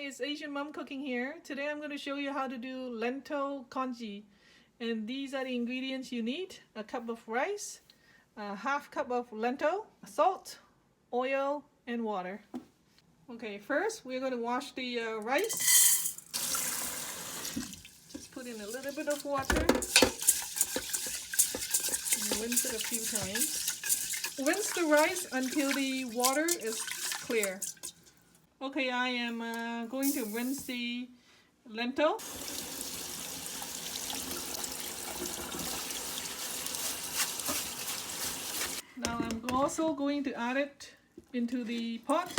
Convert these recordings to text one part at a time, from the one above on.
it's Asian Mom Cooking here. Today I'm going to show you how to do lentil congee. And these are the ingredients you need. A cup of rice, a half cup of lentil, salt, oil, and water. Okay, first we're going to wash the rice. Just put in a little bit of water. And rinse it a few times. Rinse the rice until the water is clear. Okay, I am going to rinse the lentil. Now I'm also going to add it into the pot.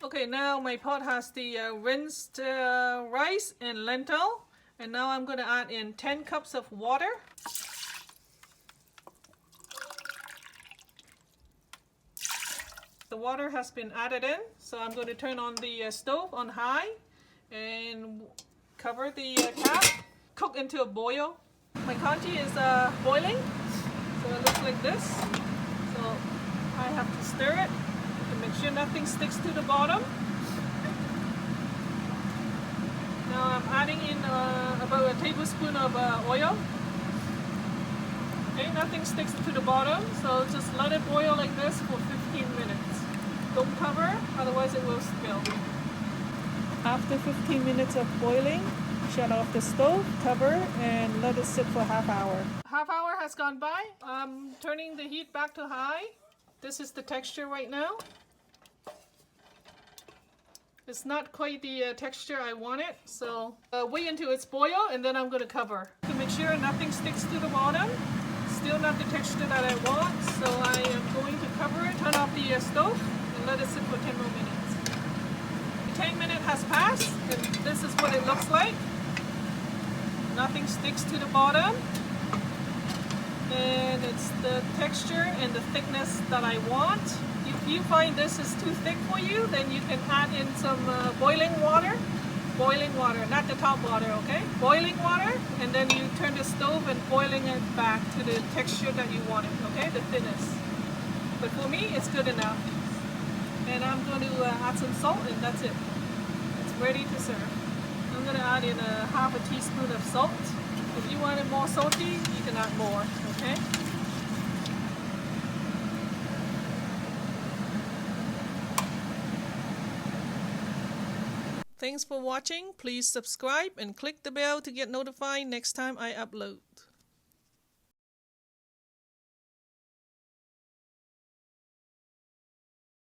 Okay, now my pot has the rinsed rice and lentil. And now I'm going to add in 10 cups of water. The water has been added in, so I'm going to turn on the stove on high and cover the cap. Cook into a boil. My congee is boiling, so it looks like this. So I have to stir it to make sure nothing sticks to the bottom. Now I'm adding in about a tablespoon of oil. Okay, nothing sticks to the bottom, so just let it boil like this for 15 minutes. Don't cover, otherwise it will spill. After 15 minutes of boiling, shut off the stove, cover, and let it sit for half hour. Half hour has gone by. I'm turning the heat back to high. This is the texture right now. It's not quite the texture I want it, so wait until it's boil and then I'm going to cover. To make sure nothing sticks to the bottom. Still not the texture that I want, so I am going to cover it, turn off the stove, and let it sit for 10 more minutes. The 10 minutes has passed, and this is what it looks like. Nothing sticks to the bottom, and it's the texture and the thickness that I want. If you find this is too thick for you, then you can add in some boiling water. Boiling water, not the top water, okay? Boiling water, and then you turn the stove and boiling it back to the texture that you want it, okay? The thinness. But for me, it's good enough. And I'm going to add some salt, and that's it. It's ready to serve. I'm going to add in a half a teaspoon of salt. If you want it more salty, you can add more, okay? Thanks for watching. Please subscribe and click the bell to get notified next time I upload.